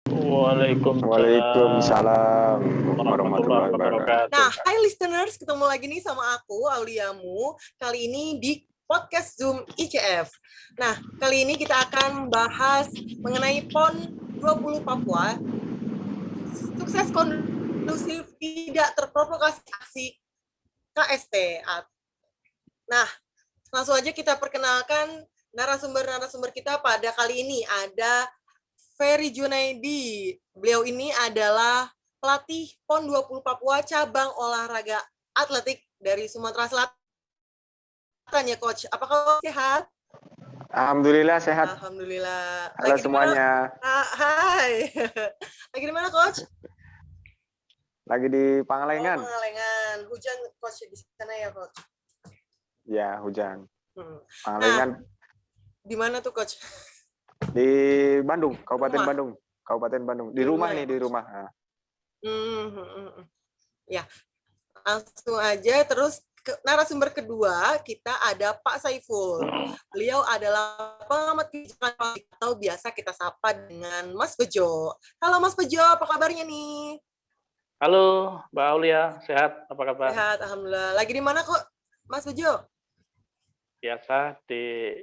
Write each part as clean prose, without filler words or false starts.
Waalaikumsalam Waalaikumsalam warahmatullahi warahmatullahi wabarakatuh. wabarakatuh. Nah, hai listeners, ketemu lagi nih sama aku, Auliamu. Kali ini di podcast Zoom ICF. Nah, kali ini kita akan membahas mengenai PON 20 Papua. Sukses kondusif tidak terprovokasi aksi KST. Nah, langsung aja kita perkenalkan narasumber-narasumber kita pada kali ini. Ada Ferry Junaidi. Beliau ini adalah pelatih PON 20 Papua cabang olahraga atletik dari Sumatera Selatan ya, Coach. Apakah sehat? Alhamdulillah sehat. Alhamdulillah. Halo semuanya. Hai. Lagi di mana, Coach? Lagi di Oh, Pangalengan. Pangalengan. Hujan, Coach, di sana ya, Coach? Ya, hujan. Nah, Pangalengan di mana tuh, Coach? di Bandung, Kabupaten Rumah. Bandung. Kabupaten Bandung. Di Di rumah rumah nih, ya, di Coach? rumah. Nah, Ya, langsung aja. Terus narasumber kedua kita ada Pak Saiful. Beliau adalah pengamat kebijakan publik atau biasa kita sapa dengan Mas Bejo. Halo Mas Bejo, apa kabarnya nih? Halo, Mbak Aulia, sehat? Apa kabar? Sehat, alhamdulillah. Lagi di mana kok, Mas Bejo? Biasa di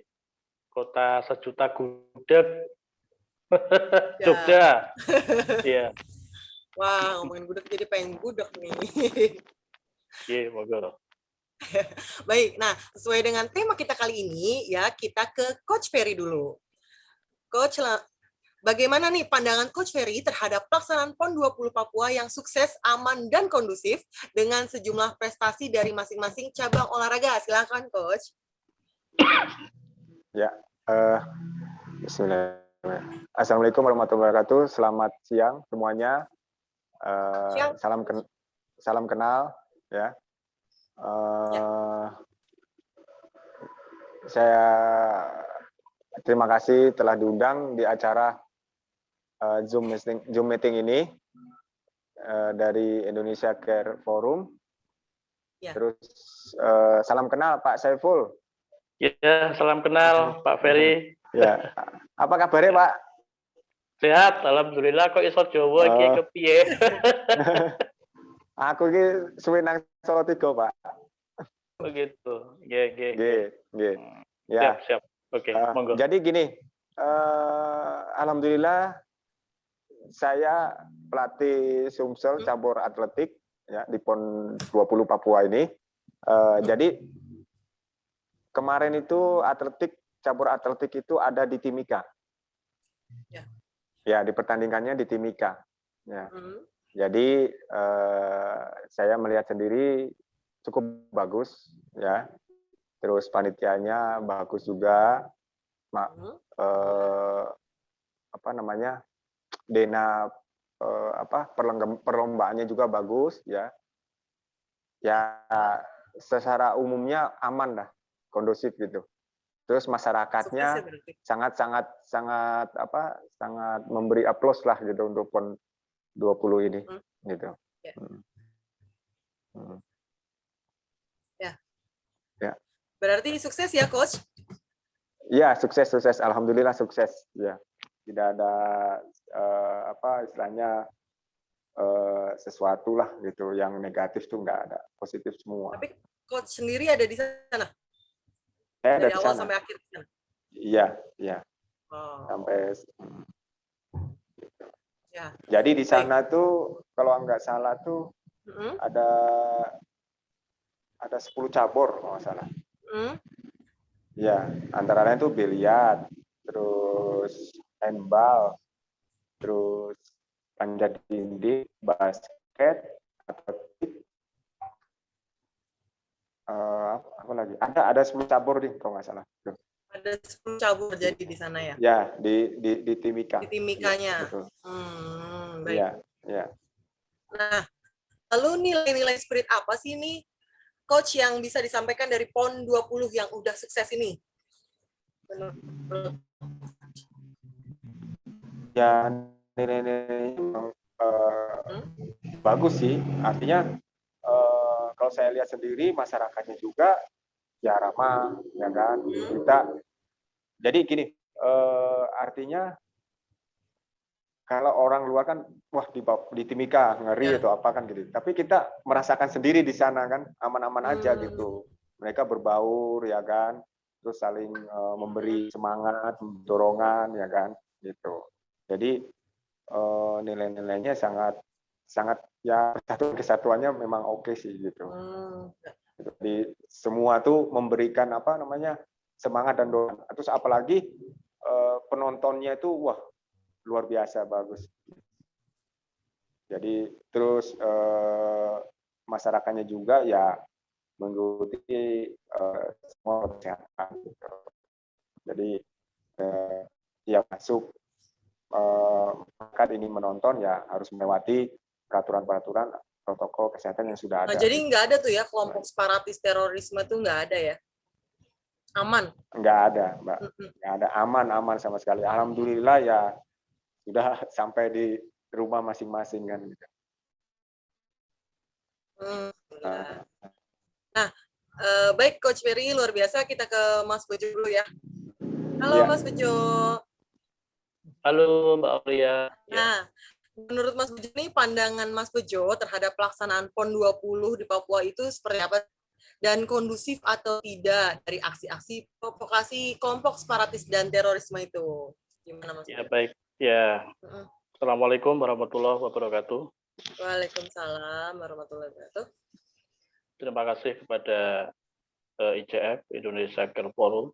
kota sejuta gudeg, Jogja. Iya, Wah, ngomongin gudeg jadi pengen gudeg nih. iya, moga. Baik, nah sesuai dengan tema kita kali ini, ya kita ke Coach Ferry dulu. Coach, bagaimana nih pandangan Coach Ferry terhadap pelaksanaan PON 20 Papua yang sukses, aman, dan kondusif dengan sejumlah prestasi dari masing-masing cabang olahraga? Silakan, Coach. Ya, Bismillah. Assalamualaikum warahmatullahi wabarakatuh. Selamat siang semuanya. Siang. Salam kenal, ya. Saya terima kasih telah diundang di acara Zoom meeting ini dari Indonesia Care Forum. Ya. Terus salam kenal Pak Saiful. Ya, salam kenal Pak Ferry. Ya, apa kabarnya Pak? Sehat, alhamdulillah. Kok iso Jawa iki kepiye? Aku iki suwe nang Salatiga, Pak. Begitu. Nggih. Ya. Siap. Oke, monggo. Jadi gini, alhamdulillah saya pelatih Sumsel cabur atletik ya di PON 20 Papua ini. Jadi kemarin itu cabur atletik itu ada di Timika. Ya, dipertandingkannya di Timika. Ya. Jadi saya melihat sendiri cukup bagus ya. Terus panitianya bagus juga. Dena perlombaannya juga bagus ya. Ya secara umumnya aman lah, kondusif gitu. Terus masyarakatnya sangat memberi aplaus lah gitu untuk PON 20 ini gitu. Ya. Berarti sukses ya, Coach? Ya, sukses. Alhamdulillah sukses. Ya. Tidak ada istilahnya sesuatu lah gitu yang negatif tuh nggak ada, positif semua. Tapi Coach sendiri ada di sana? Saya dari ada awal sana. Sampai akhir di sana? Iya. Sampai ya. Jadi di sana tuh kalau nggak salah tuh ada 10 cabur kalau nggak salah. Ya, antara lain tuh biliar, terus handball, terus panjat dinding, basket, atletik, apa lagi? Ada 10 cabur nih kalau nggak salah. Ada 10 cabur jadi di sana ya? Ya, di Timika. Di Timikanya. Ya, betul. Baik. Ya. Nah, lalu nilai-nilai spirit apa sih nih, Coach, yang bisa disampaikan dari PON 20 yang udah sukses ini? Ya, nilai-nilainya bagus sih. Artinya kalau saya lihat sendiri masyarakatnya juga ya ramah, ya kan. Jadi gini, artinya kalau orang luar kan, wah di Timika ngeri atau apa kan gitu. Tapi kita merasakan sendiri di sana kan, aman-aman aja gitu. Mereka berbaur ya kan, terus saling memberi semangat, dorongan ya kan, gitu. Jadi nilai-nilainya sangat ya kesatuannya memang oke sih gitu. Jadi semua tuh memberikan apa namanya semangat dan dorongan. Terus apalagi penontonnya itu wah luar biasa bagus. Jadi terus masyarakatnya juga ya mengikuti semua kesehatan. Gitu. Jadi yang masuk masyarakat ini menonton ya harus melewati peraturan-peraturan protokol kesehatan yang sudah ada. Nah, jadi nggak ada tuh ya kelompok separatis terorisme tuh nggak ada ya? Aman? Nggak ada, Mbak. Nggak ada, aman sama sekali. Alhamdulillah ya sudah sampai di rumah masing-masing kan. Nah, baik Coach Ferry, luar biasa. Kita ke Mas Bejo dulu ya. Halo Mas Bejo. Halo Mbak Aulia. Nah, menurut Mas Bejo nih, pandangan Mas Bejo terhadap pelaksanaan PON 20 di Papua itu seperti apa? Dan kondusif atau tidak dari aksi-aksi provokasi kelompok separatis dan terorisme itu? Gimana Mas? Ya baik, ya. Assalamualaikum warahmatullahi wabarakatuh. Waalaikumsalam warahmatullahi wabarakatuh. Terima kasih kepada ICF Indonesia Care Forum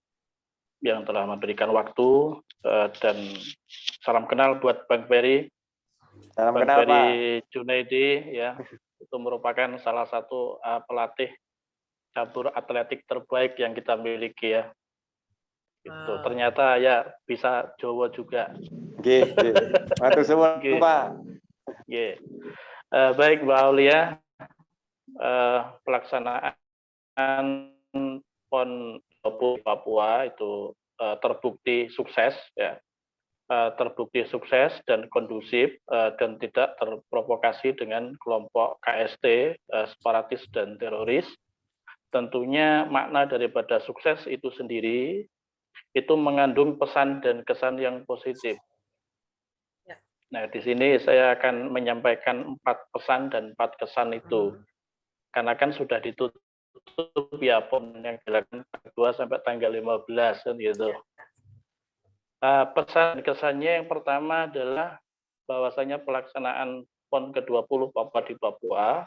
yang telah memberikan waktu dan salam kenal buat Bang Ferry. Salam Bang kenal, Ferry Junaidi ya, itu merupakan salah satu pelatih cabur atletik terbaik yang kita miliki ya. Itu ternyata ya bisa Jawa juga. Gitu. Matur suwun, Pak. Baik Mbak Aulia, pelaksanaan PON 20 Papua itu terbukti sukses ya. Terbukti sukses dan kondusif dan tidak terprovokasi dengan kelompok KST, separatis dan teroris. Tentunya makna daripada sukses itu sendiri itu mengandung pesan dan kesan yang positif. Nah, di sini saya akan menyampaikan 4 pesan dan 4 kesan itu. Karena kan sudah ditutup ya PON yang dilakukan 2 sampai tanggal 15 kan gitu. Pesan kesannya yang pertama adalah bahwasanya pelaksanaan PON ke-20 Papua di Papua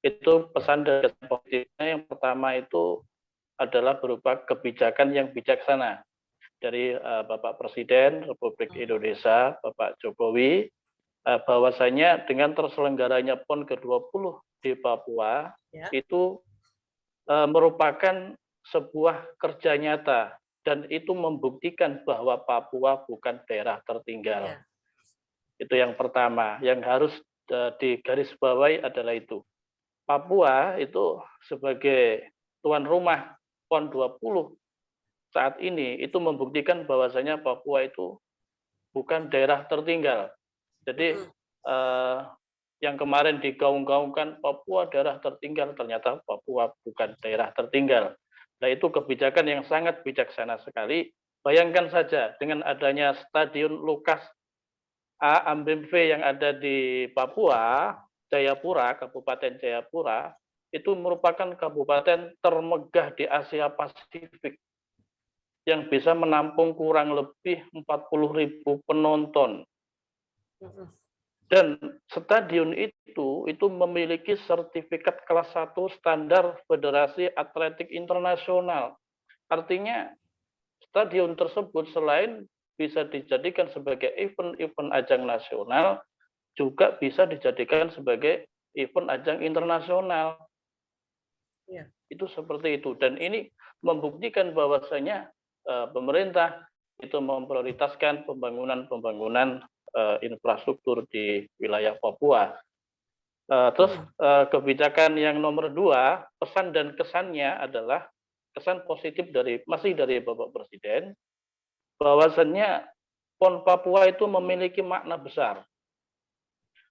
itu pesan dan kesan positifnya yang pertama itu adalah berupa kebijakan yang bijaksana dari Bapak Presiden Republik Indonesia, Bapak Jokowi, bahwasanya dengan terselenggaranya PON ke-20 di Papua itu merupakan sebuah kerja nyata dan itu membuktikan bahwa Papua bukan daerah tertinggal. Itu yang pertama, yang harus digarisbawahi adalah itu. Papua itu sebagai tuan rumah PON 20 saat ini itu membuktikan bahwasanya Papua itu bukan daerah tertinggal. Jadi yang kemarin digaung-gaungkan Papua daerah tertinggal, ternyata Papua bukan daerah tertinggal. Nah, itu kebijakan yang sangat bijaksana sekali. Bayangkan saja dengan adanya Stadion Lukas A. Ambimv yang ada di Papua, Jayapura, Kabupaten Jayapura, itu merupakan kabupaten termegah di Asia Pasifik yang bisa menampung kurang lebih 40.000 penonton. Dan stadion itu memiliki sertifikat kelas 1 standar Federasi Atletik Internasional. Artinya stadion tersebut selain bisa dijadikan sebagai event-event ajang nasional, juga bisa dijadikan sebagai event ajang internasional. Itu seperti itu. Dan ini membuktikan bahwasanya pemerintah itu memprioritaskan pembangunan infrastruktur di wilayah Papua. Terus kebijakan yang nomor 2, pesan dan kesannya adalah kesan positif masih dari Bapak Presiden, bahwasannya PON Papua itu memiliki makna besar.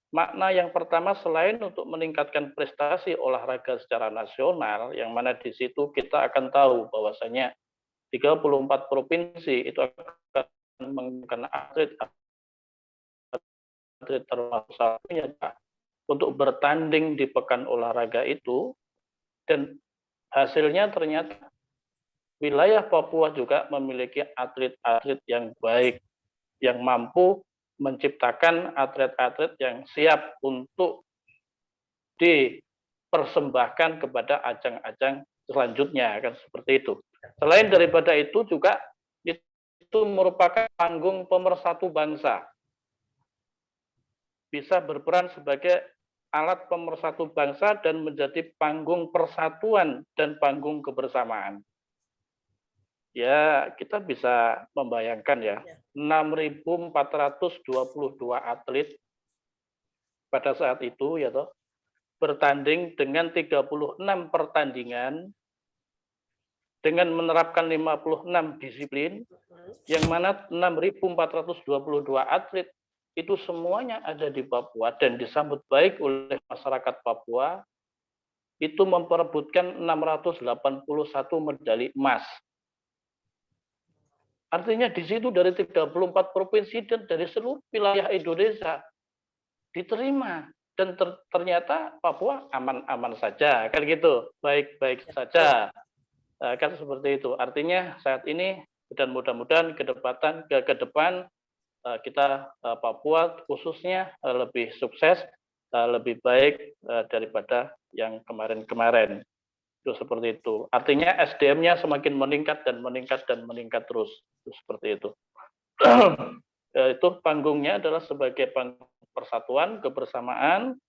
Makna yang pertama, selain untuk meningkatkan prestasi olahraga secara nasional, yang mana di situ kita akan tahu bahwasanya 34 provinsi itu akan menggunakan atlet atlet termasuk salah satunya Pak, untuk bertanding di pekan olahraga itu, dan hasilnya ternyata wilayah Papua juga memiliki atlet-atlet yang baik, yang mampu menciptakan atlet-atlet yang siap untuk dipersembahkan kepada ajang-ajang selanjutnya, kan seperti itu. Selain daripada itu juga itu merupakan panggung pemersatu bangsa, bisa berperan sebagai alat pemersatu bangsa dan menjadi panggung persatuan dan panggung kebersamaan. Ya, kita bisa membayangkan ya, 6.422 atlet pada saat itu ya toh, bertanding dengan 36 pertandingan dengan menerapkan 56 disiplin, yang mana 6.422 atlet itu semuanya ada di Papua dan disambut baik oleh masyarakat Papua, itu memperebutkan 681 medali emas. Artinya di situ dari 34 provinsi dan dari seluruh wilayah Indonesia diterima, dan ternyata Papua aman-aman saja, kan gitu, baik-baik saja, kan seperti itu. Artinya saat ini dan mudah-mudahan ke depan kita Papua khususnya lebih sukses, lebih baik daripada yang kemarin-kemarin. Itu seperti itu. Artinya SDM-nya semakin meningkat dan meningkat dan meningkat terus. Itu seperti itu. Itu panggungnya adalah sebagai panggung persatuan, kebersamaan,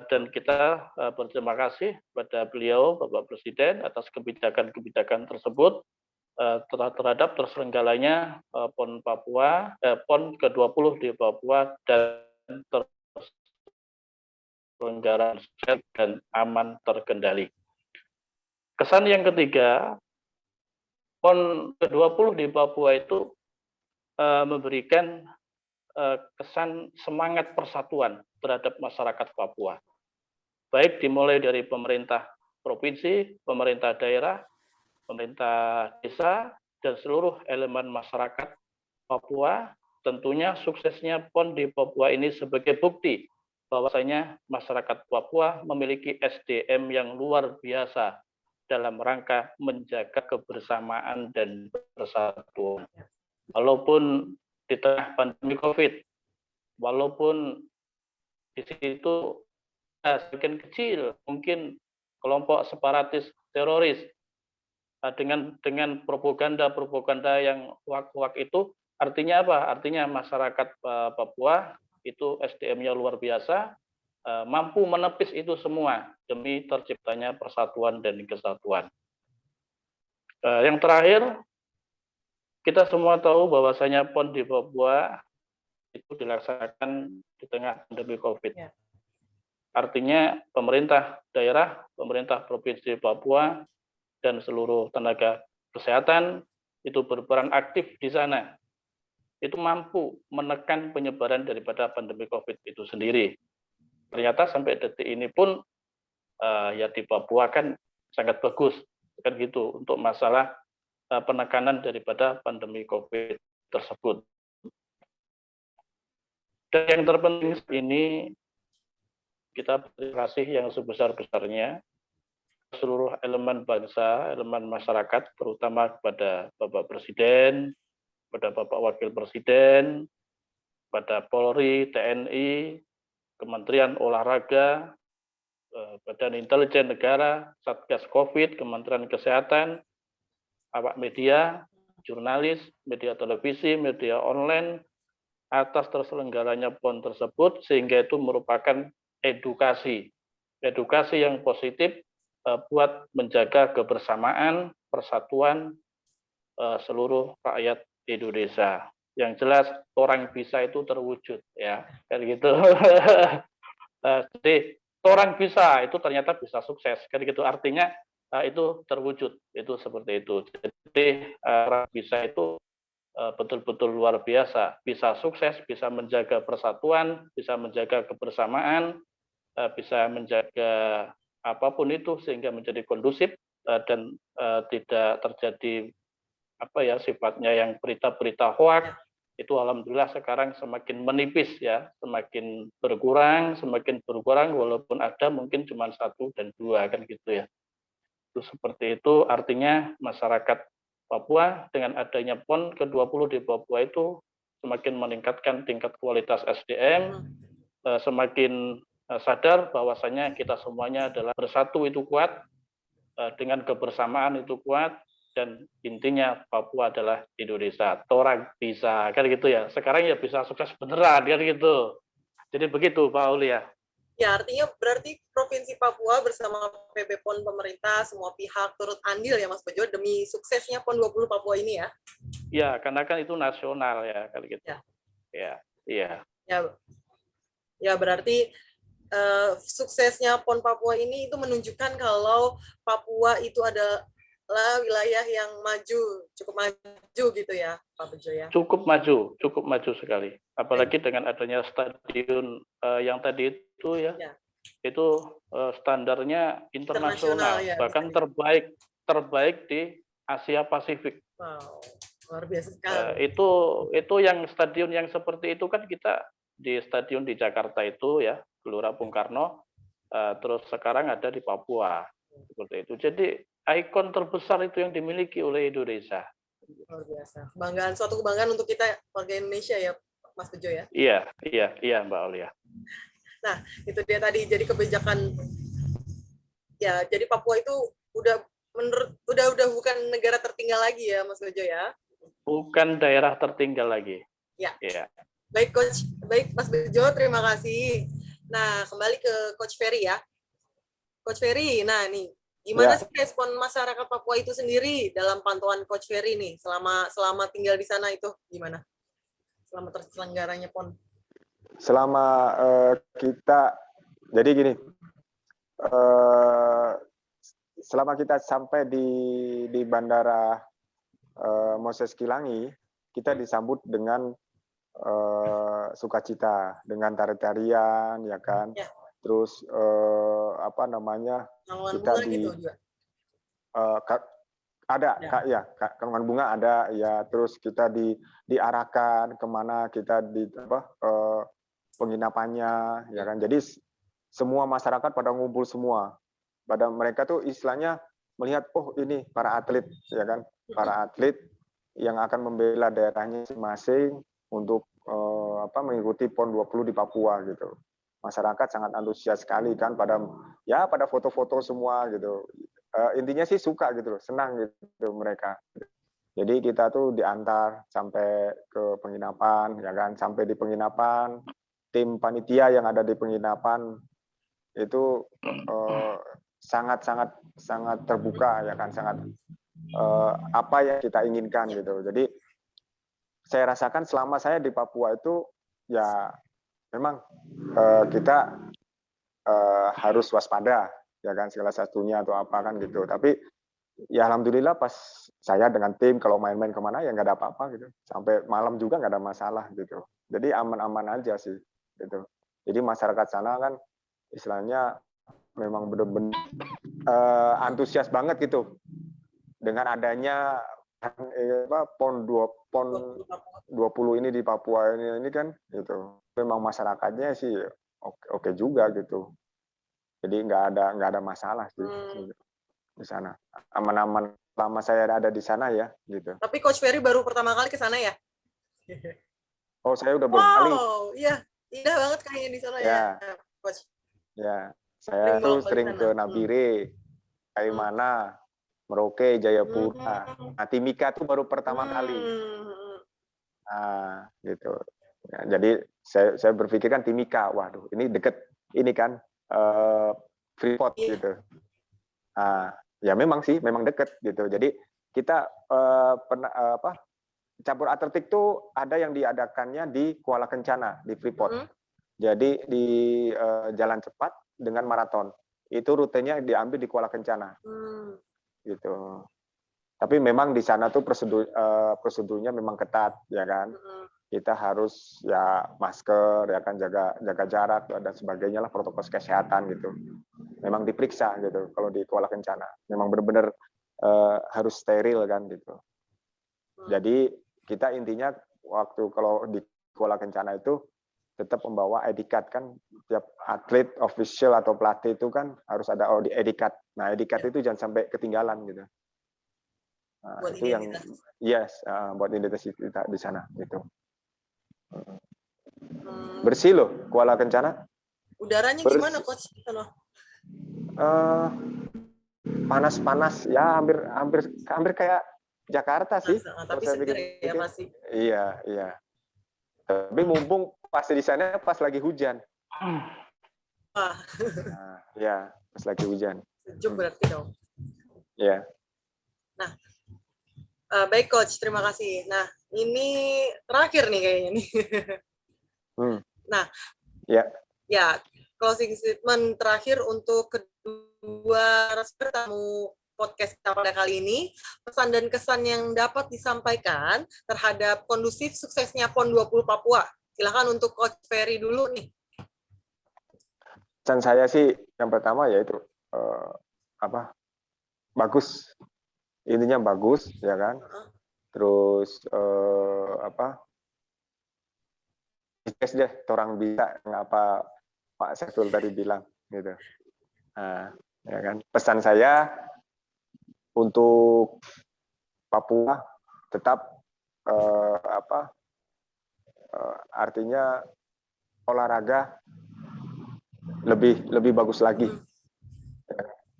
dan kita berterima kasih kepada beliau, Bapak Presiden, atas kebijakan-kebijakan tersebut terhadap terselenggaranya PON Papua, PON ke-20 di Papua, dan terselenggaraan dan aman terkendali. Kesan yang ketiga, PON ke-20 di Papua itu memberikan kesan semangat persatuan terhadap masyarakat Papua. Baik dimulai dari pemerintah provinsi, pemerintah daerah, pemerintah desa, dan seluruh elemen masyarakat Papua. Tentunya suksesnya PON di Papua ini sebagai bukti bahwasanya masyarakat Papua memiliki SDM yang luar biasa dalam rangka menjaga kebersamaan dan persatuan. Walaupun di tengah pandemi COVID, walaupun di situ semakin kecil, mungkin kelompok separatis teroris dengan propaganda yang hoak-hoak itu, artinya apa? Artinya masyarakat Papua itu SDM-nya luar biasa, mampu menepis itu semua demi terciptanya persatuan dan kesatuan. Yang terakhir, kita semua tahu bahwasanya PON di Papua itu dilaksanakan di tengah pandemi COVID. Ya. Artinya pemerintah daerah, pemerintah provinsi Papua, dan seluruh tenaga kesehatan itu berperan aktif di sana. Itu mampu menekan penyebaran daripada pandemi COVID itu sendiri. Ternyata sampai detik ini pun ya di Papua kan sangat bagus, kan gitu, untuk masalah penekanan daripada pandemi COVID tersebut. Dan yang terpenting ini, kita berterima kasih yang sebesar-besarnya seluruh elemen bangsa, elemen masyarakat, terutama kepada Bapak Presiden, kepada Bapak Wakil Presiden, kepada Polri, TNI, Kementerian Olahraga, Badan Intelijen Negara, Satgas COVID, Kementerian Kesehatan, awak media, jurnalis, media televisi, media online, atas terselenggaranya PON tersebut, sehingga itu merupakan edukasi yang positif buat menjaga kebersamaan, persatuan seluruh rakyat Indonesia. Yang jelas orang bisa itu terwujud, ya, kan gitu. Jadi orang bisa itu ternyata bisa sukses, kan gitu. Artinya itu terwujud, itu seperti itu. Jadi orang bisa itu betul-betul luar biasa, bisa sukses, bisa menjaga persatuan, bisa menjaga kebersamaan, bisa menjaga apapun itu sehingga menjadi kondusif dan tidak terjadi sifatnya yang berita-berita hoak, itu alhamdulillah sekarang semakin menipis ya, semakin berkurang walaupun ada mungkin cuma 1 dan 2 kan gitu ya. Itu seperti itu artinya masyarakat Papua dengan adanya PON ke-20 di Papua itu semakin meningkatkan tingkat kualitas SDM, semakin sadar bahwasanya kita semuanya adalah bersatu itu kuat, dengan kebersamaan itu kuat, dan intinya Papua adalah Indonesia. Torang bisa kan gitu ya. Sekarang ya bisa sukses beneran kan gitu. Jadi begitu Pak Aulia. Ya, artinya berarti Provinsi Papua bersama PB PON pemerintah, semua pihak turut andil ya Mas Bejo demi suksesnya PON 20 Papua ini ya? Ya, karena kan itu nasional ya, kan gitu. Ya, iya. Ya berarti suksesnya PON Papua ini itu menunjukkan kalau Papua itu adalah wilayah yang cukup maju gitu ya, Pak Bejo ya? Cukup maju sekali. Apalagi dengan adanya stadion yang tadi itu ya. Itu standarnya internasional, ya, bahkan terbaik di Asia Pasifik. Wow, luar biasa sekali. Itu yang stadion yang seperti itu kan kita di stadion di Jakarta itu ya, Gelora Bung Karno, terus sekarang ada di Papua seperti itu. Jadi ikon terbesar itu yang dimiliki oleh Indonesia. Luar biasa. Suatu kebanggaan untuk kita warga Indonesia ya, Mas Bejo ya. Iya Mbak Aulia. Nah, itu dia tadi jadi kebijakan ya, jadi Papua itu udah bukan negara tertinggal lagi ya, Mas Bejo ya. Bukan daerah tertinggal lagi. Ya. Iya. Baik Coach, baik Mas Bejo, terima kasih. Nah, kembali ke Coach Ferry ya. Coach Ferry, nah nih, gimana sih respon masyarakat Papua itu sendiri dalam pantauan Coach Ferry nih selama tinggal di sana itu gimana? Selama terselenggaranya PON. Selama kita, jadi gini, selama kita sampai di Bandara Moses Kilangi, kita disambut dengan sukacita, dengan tarian-tarian, ya kan. Ya. Terus kita gitu juga. Ada ya. Kalungan bunga ada ya, terus kita diarahkan kemana kita penginapannya ya kan. Jadi semua masyarakat pada ngumpul semua. Pada mereka tuh istilahnya melihat ini para atlet ya kan, para atlet yang akan membela daerahnya masing-masing untuk mengikuti PON 20 di Papua gitu. Masyarakat sangat antusias sekali kan pada foto-foto semua gitu. Intinya sih suka gitu, senang gitu mereka. Jadi kita tuh diantar sampai ke penginapan, ya kan, sampai di penginapan, tim panitia yang ada di penginapan itu sangat terbuka, ya kan, sangat apa yang kita inginkan gitu. Jadi saya rasakan selama saya di Papua itu ya memang kita harus waspada. Ya kan, segala satunya atau apa kan gitu. Tapi ya alhamdulillah pas saya dengan tim kalau main-main kemana ya nggak ada apa-apa gitu. Sampai malam juga nggak ada masalah gitu. Jadi aman-aman aja sih gitu. Jadi masyarakat sana kan istilahnya memang benar-benar antusias banget gitu dengan adanya PON 20 ini di Papua ini kan gitu. Memang masyarakatnya sih oke juga gitu. Jadi nggak ada masalah sih di sana. Aman-aman lama saya ada di sana ya gitu. Tapi Coach Ferry baru pertama kali ke sana ya? Oh, saya udah berkali. Wow, iya. Indah banget kayaknya di sana ya, Coach. Ya, saya tuh sering ke Nabire, Kaimana, Merauke, Jayapura. Nah, Timika tuh baru pertama kali. Nah, gitu. Ya, jadi saya berpikir kan Timika, waduh, ini deket ini kan Freeport gitu. Ya memang sih, memang deket gitu. Jadi kita cabur atletik tuh ada yang diadakannya di Kuala Kencana di Freeport. Jadi di jalan cepat dengan maraton. Itu rutenya diambil di Kuala Kencana. Gitu. Tapi memang di sana tuh prosedurnya memang ketat, ya kan. Kita harus ya masker, ya kan, jaga jarak dan sebagainya lah, protokol kesehatan gitu. Memang diperiksa gitu kalau di Kuala Kencana. Memang benar-benar harus steril kan gitu. Jadi kita intinya waktu kalau di Kuala Kencana itu tetap membawa ID card kan, tiap atlet, official atau pelatih itu kan harus ada ID card. Nah, ID card itu jangan sampai ketinggalan gitu. Nah, Buat itu yang identitas. buat identitas kita di sana gitu. Hmm, Bersih loh Kuala Kencana. udaranya Bersih. gimana coach? Panas-panas ya, hampir kayak Jakarta sih. Tapi seger ya pasti. Iya. Tapi mumpung pas di sana pas lagi hujan. Wah. Nah, ya, pas lagi hujan. Sejuk berarti dong. Iya. Nah, baik coach, terima kasih. Nah, ini terakhir nih kayaknya nih. Nah, ya closing statement terakhir untuk kedua tamu podcast kita pada kali ini, pesan dan kesan yang dapat disampaikan terhadap kondusif suksesnya PON 20 Papua. Silakan untuk Coach Ferry dulu nih. Pesan saya sih yang pertama yaitu bagus, intinya bagus ya kan. Terus sukses deh, orang bisa ngapa Pak Saiful tadi bilang gitu. Nah, ya kan. Pesan saya untuk Papua tetap artinya olahraga lebih bagus lagi.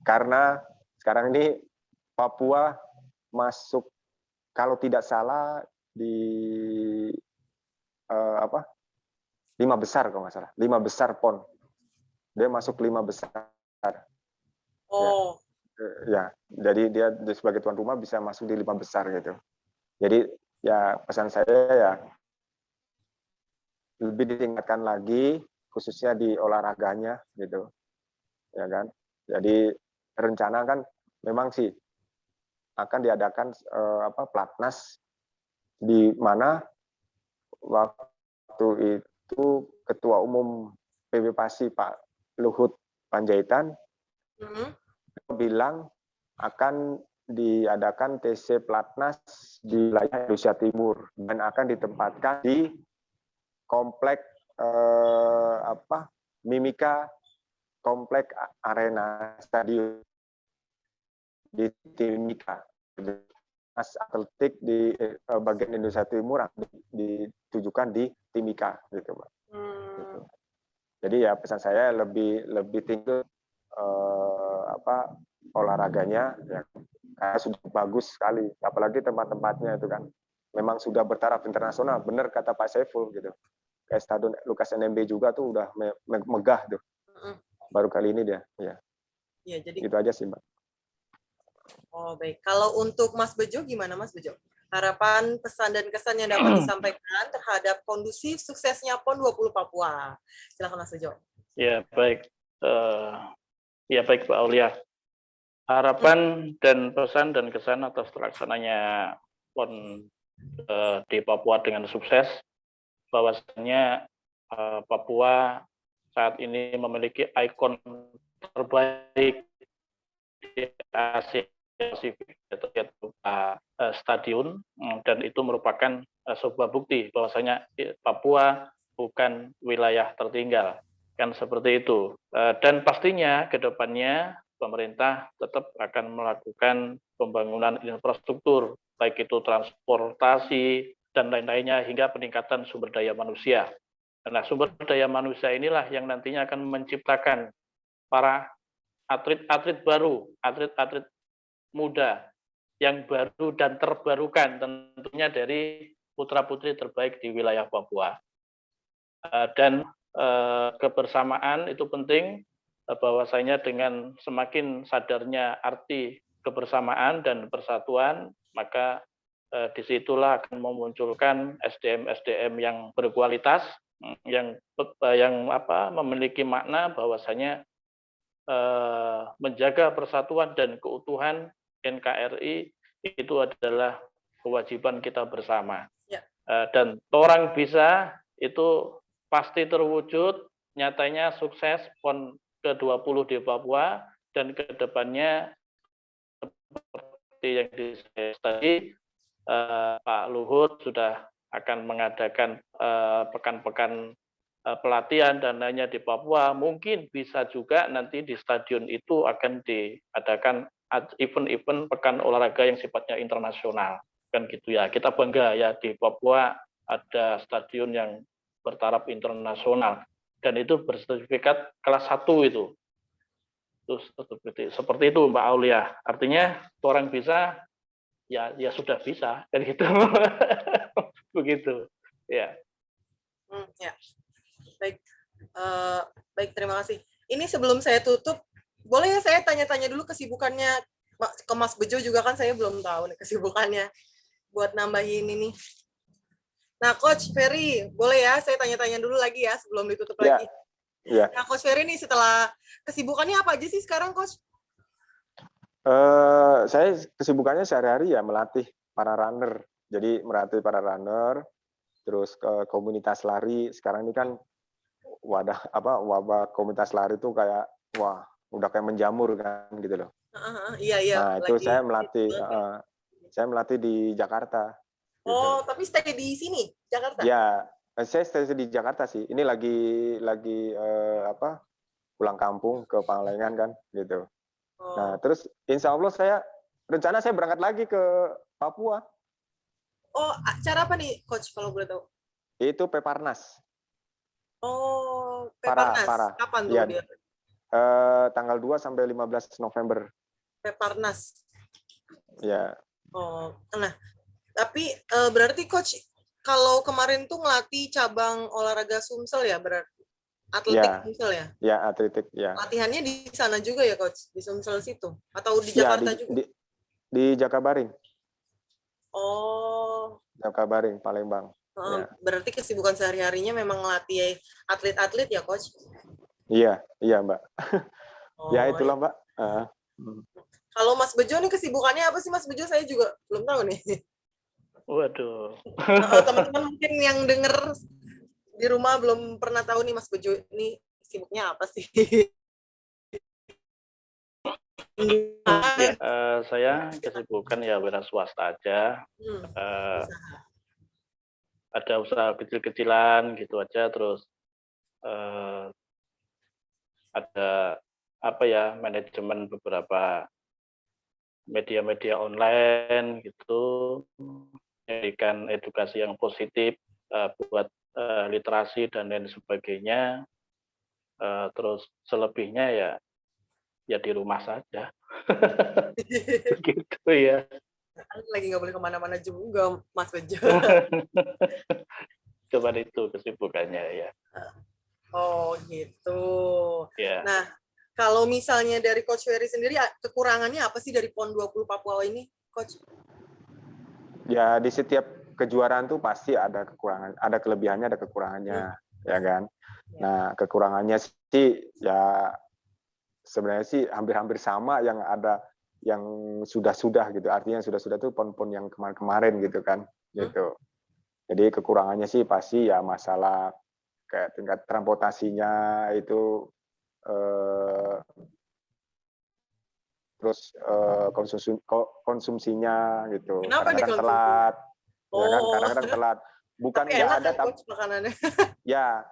Karena sekarang ini Papua masuk kalau tidak salah di 5 besar kalau nggak salah, 5 besar PON. Dia masuk 5 besar. Oh. Ya, jadi dia sebagai tuan rumah bisa masuk di 5 besar gitu. Jadi ya pesan saya ya lebih ditingkatkan lagi khususnya di olahraganya gitu. Ya kan? Jadi rencana kan memang sih akan diadakan Platnas di mana waktu itu Ketua Umum PB Pasi Pak Luhut Panjaitan bilang akan diadakan TC Platnas di wilayah Indonesia Timur dan akan ditempatkan di komplek Mimika komplek arena stadion di Timika. Mas atletik di bagian Indonesia Timur ditujukan di Timika gitu, Pak. Gitu. Jadi ya pesan saya lebih tinggi olahraganya ya, karena sudah bagus sekali, apalagi tempat-tempatnya itu kan memang sudah bertaraf internasional, benar kata Pak Saiful gitu. Kayak Stadion Lukas NMB juga tuh udah megah tuh. Baru kali ini dia, ya. Ya, jadi itu aja sih, Mbak. Oh, baik. Kalau untuk Mas Bejo, gimana Mas Bejo? Harapan, pesan, dan kesan yang dapat disampaikan terhadap kondusif suksesnya PON 20 Papua. Silakan Mas Bejo. Ya, baik. Baik Pak Aulia. Harapan dan pesan dan kesan atas terlaksananya PON di Papua dengan sukses, bahwasanya Papua saat ini memiliki ikon terbaik di Asia Pasifik, yaitu stadion, dan itu merupakan sebuah bukti bahwasanya Papua bukan wilayah tertinggal, kan seperti itu. Dan pastinya ke depannya pemerintah tetap akan melakukan pembangunan infrastruktur, baik itu transportasi dan lain-lainnya hingga peningkatan sumber daya manusia. Nah, sumber daya manusia inilah yang nantinya akan menciptakan para atlet-atlet baru, atlet-atlet muda yang baru dan terbarukan tentunya dari putra-putri terbaik di wilayah Papua. Dan kebersamaan itu penting, bahwasanya dengan semakin sadarnya arti kebersamaan dan persatuan, maka disitulah akan memunculkan SDM-SDM yang berkualitas, yang memiliki makna bahwasanya menjaga persatuan dan keutuhan NKRI itu adalah kewajiban kita bersama. Ya. Dan orang bisa itu pasti terwujud, nyatanya sukses PON ke-20 di Papua, dan ke depannya seperti yang disebut tadi, Pak Luhut sudah akan mengadakan pekan-pekan pelatihan dan lainnya di Papua, mungkin bisa juga nanti di stadion itu akan diadakan event-event pekan olahraga yang sifatnya internasional, kan gitu ya. Kita bangga ya di Papua ada stadion yang bertaraf internasional dan itu bersertifikat kelas 1 itu. Terus seperti itu Mbak Aulia. Artinya orang bisa ya sudah bisa kan gitu. Begitu. Ya. Ya. Baik. Baik, terima kasih. Ini sebelum saya tutup, boleh ya saya tanya-tanya dulu kesibukannya ke Mas Bejo juga, kan saya belum tahu nih kesibukannya buat nambahin ini. Nah, Coach Ferry, boleh ya saya tanya-tanya dulu lagi ya sebelum ditutup lagi. Ya. Nah, Coach Ferry nih setelah kesibukannya apa aja sih sekarang, Coach? Saya kesibukannya sehari-hari ya melatih para runner. Jadi melatih para runner, terus ke komunitas lari. Sekarang ini kan wabah komunitas lari itu kayak udah kayak menjamur kan gitu loh. Iya. Nah itu saya melatih di Jakarta. Oh, gitu. Tapi stay di sini, Jakarta? Ya, saya stay di Jakarta sih. Ini lagi pulang kampung ke Pangalengan kan gitu. Nah terus Insya Allah rencana saya berangkat lagi ke Papua. Oh, acara apa nih, Coach, kalau boleh tahu? Itu Peparnas. Oh, Peparnas. Kapan tuh dia? Tanggal 2 sampai 15 November. Peparnas. Ya. Oh, nah, tapi berarti Coach, kalau kemarin tuh ngelatih cabang olahraga Sumsel ya, berarti? Atletik Sumsel ya? Ya, atletik, ya. Latihannya di sana juga ya, Coach? Di Sumsel situ? Atau di Jakarta juga? Di Jakabaring. Oh. Jakabaring, Palembang. Ya. Berarti kesibukan sehari-harinya memang ngelatih atlet-atlet ya, Coach? Iya Mbak. Ya itulah Mbak. Kalau Mas Bejo nih kesibukannya apa sih Mas Bejo? Saya juga belum tahu nih. Waduh. Teman-teman mungkin yang denger di rumah belum pernah tahu nih Mas Bejo ini sibuknya apa sih? Saya kesibukan ya wira swasta aja. Ada usaha kecil-kecilan gitu aja, terus ada manajemen beberapa media-media online gitu, memberikan edukasi yang positif buat literasi dan lain sebagainya. Terus selebihnya ya di rumah saja. Begitu ya. Lagi nggak boleh kemana-mana juga, Mas Bejo. Cuman itu kesibukannya ya. Oh gitu. Ya. Nah, kalau misalnya dari Coach Ferry sendiri, kekurangannya apa sih dari PON 20 Papua ini, Coach? Ya di setiap kejuaraan tuh pasti ada kekurangan, ada kelebihannya, ada kekurangannya, ya kan. Nah kekurangannya sih ya sebenarnya sih hampir-hampir sama yang ada yang sudah gitu. Artinya sudah tuh PON-PON yang kemarin-kemarin gitu kan, gitu. Jadi kekurangannya sih pasti ya masalah kayak tingkat transportasinya itu, terus konsumsinya gitu. Kadang-kadang telat, ya kan? Kadang-kadang telat. Bukan nggak ada, tapi makanannya. Ya,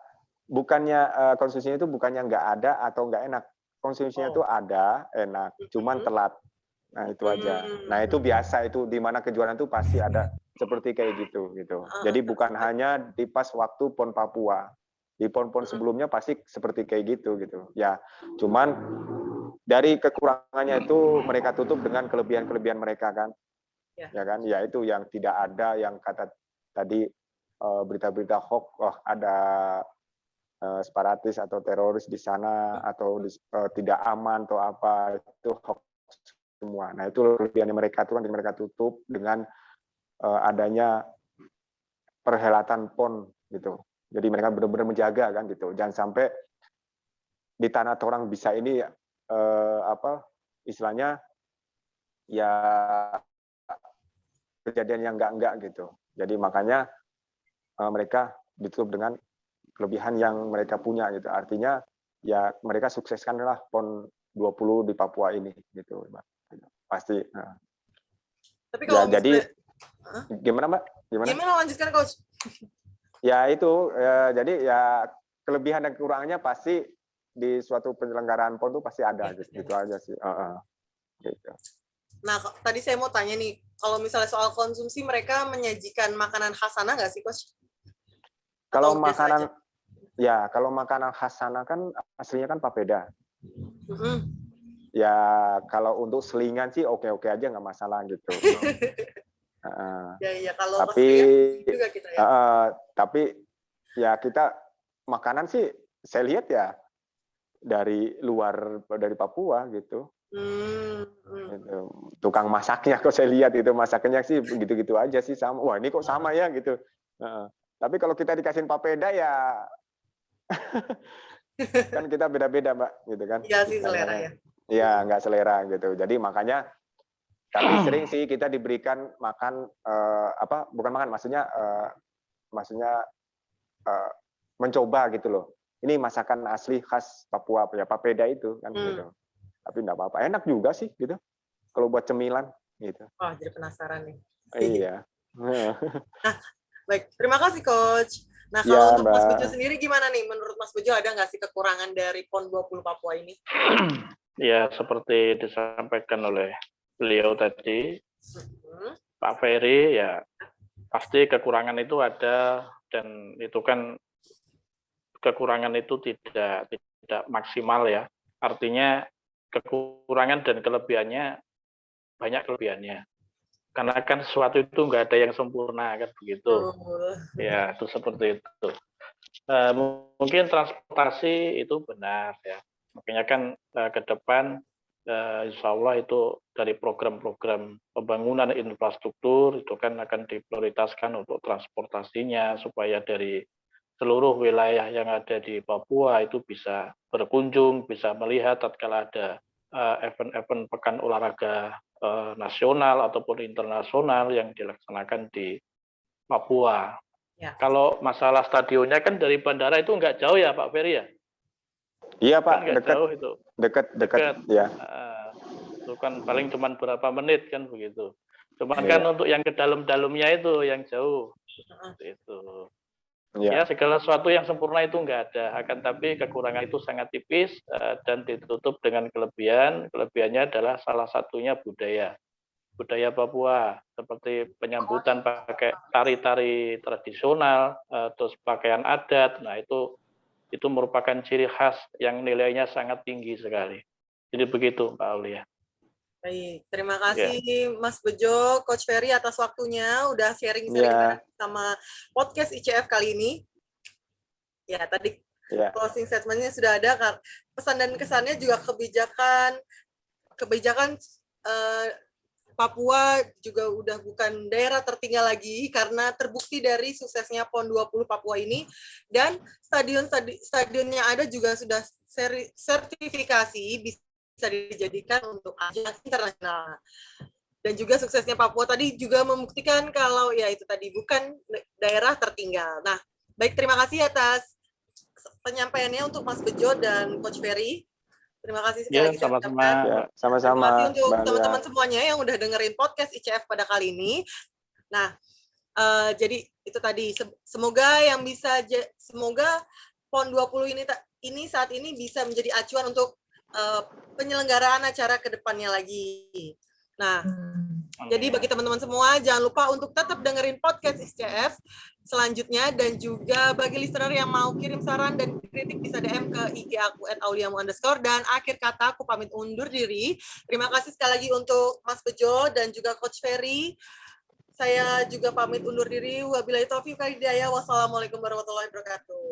bukannya konsumsinya itu bukannya nggak ada atau nggak enak. Konsumsinya itu ada, enak, cuman telat. Nah itu aja. Nah itu biasa, itu di mana kejuaraan itu pasti ada seperti kayak gitu. Jadi bukan hanya di pas waktu PON Papua, di PON-PON sebelumnya pasti seperti kayak gitu. Ya, cuman dari kekurangannya itu mereka tutup dengan kelebihan-kelebihan mereka kan, ya kan? Ya itu yang tidak ada, yang kata tadi berita-berita hoax, ada separatis atau teroris di sana atau tidak aman atau apa, itu hoax semua. Nah itu kelebihannya mereka itu kan mereka tutup dengan adanya perhelatan PON gitu. Jadi mereka benar-benar menjaga kan gitu. Jangan sampai di tanah orang bisa ini istilahnya ya kejadian yang enggak gitu. Jadi makanya mereka ditutup dengan kelebihan yang mereka punya gitu. Artinya ya mereka sukseskanlah PON 20 di Papua ini gitu, Mbak. Pasti. Tapi kalau ya, jadi gimana Mbak? Gimana lanjutkan Coach? Ya itu, jadi ya kelebihan dan kekurangannya pasti di suatu penyelenggaraan PON itu pasti ada gitu aja sih. Gitu. Nah, tadi saya mau tanya nih, kalau misalnya soal konsumsi, mereka menyajikan makanan khasana nggak sih, Coach? Kalau Atau biasa makanan, aja? ya kalau makanan khas sana kan aslinya kan papeda. Mm-mm. Ya kalau untuk selingan sih oke-oke aja nggak masalah gitu. Ya, kalau Tapi juga kita ya. tapi ya kita makanan sih saya lihat ya dari luar dari Papua gitu. Gitu. Tukang masaknya kok saya lihat itu masaknya sih begitu-gitu aja sih sama. Wah ini kok sama ya gitu. Tapi kalau kita dikasihin papeda ya kan kita beda-beda Mbak gitu kan. Iya sih selera ya. Iya nggak selera gitu. Jadi makanya tapi sering sih kita diberikan makan bukan makan maksudnya mencoba gitu loh. Ini masakan asli khas Papua ya papeda itu kan gitu. Tapi enggak apa-apa. Enak juga sih gitu. Kalau buat cemilan gitu. Wah, jadi penasaran nih. Iya. Nah, baik. Terima kasih Coach. Nah, kalau Ya, untuk Mas Bejo sendiri gimana nih? Menurut Mas Bejo ada nggak sih kekurangan dari PON 20 Papua ini? Ya, seperti disampaikan oleh beliau tadi, Pak Ferry, ya pasti kekurangan itu ada, dan itu kan kekurangan itu tidak maksimal ya. Artinya kekurangan dan kelebihannya banyak kelebihannya. Karena kan sesuatu itu nggak ada yang sempurna kan begitu. Ya, itu seperti itu. Mungkin transportasi itu benar ya. Makanya kan ke depan insya Allah itu dari program-program pembangunan infrastruktur itu kan akan diprioritaskan untuk transportasinya supaya dari seluruh wilayah yang ada di Papua itu bisa berkunjung, bisa melihat tatkala ada event-event pekan olahraga nasional ataupun internasional yang dilaksanakan di Papua. Ya. Kalau masalah stadionnya kan dari bandara itu nggak jauh ya Pak Ferry ya? Iya Pak, kan nggak jauh itu. Dekat ya. Itu kan paling cuma berapa menit kan begitu. Cuman kan untuk yang ke dalam-dalamnya itu yang jauh. Itu. Ya, segala sesuatu yang sempurna itu nggak ada. Akan tapi kekurangan itu sangat tipis dan ditutup dengan kelebihan. Kelebihannya adalah salah satunya budaya Papua, seperti penyambutan pakai tari-tari tradisional, terus pakaian adat. Nah, itu merupakan ciri khas yang nilainya sangat tinggi sekali. Jadi begitu, Pak Aulia. Baik, terima kasih Mas Bejo, Coach Ferry atas waktunya, udah sharing-sharing sama podcast ICF kali ini. Ya, tadi closing statement-nya sudah ada, pesan dan kesannya juga kebijakan Papua juga udah bukan daerah tertinggal lagi karena terbukti dari suksesnya PON 20 Papua ini, dan stadion yang ada juga sudah sertifikasi bisa dijadikan untuk ajang internasional. Dan juga suksesnya Papua tadi juga membuktikan kalau ya itu tadi bukan daerah tertinggal. Nah, baik, terima kasih atas penyampaiannya untuk Mas Bejo dan Coach Ferry. Terima kasih sekali lagi. Sama-sama. Terima kasih untuk teman-teman semuanya yang udah dengerin podcast ICF pada kali ini. Nah, jadi itu tadi. Semoga PON 20 ini saat ini bisa menjadi acuan untuk penyelenggaraan acara ke depannya lagi. Nah, jadi bagi teman-teman semua, jangan lupa untuk tetap dengerin podcast ICF selanjutnya, dan juga bagi listener yang mau kirim saran dan kritik bisa DM ke IG aku @auliamu_, dan akhir kata aku pamit undur diri. Terima kasih sekali lagi untuk Mas Bejo dan juga Coach Ferry. Saya juga pamit undur diri. Wabillahi taufiq wal hidayah. Wassalamualaikum warahmatullahi wabarakatuh.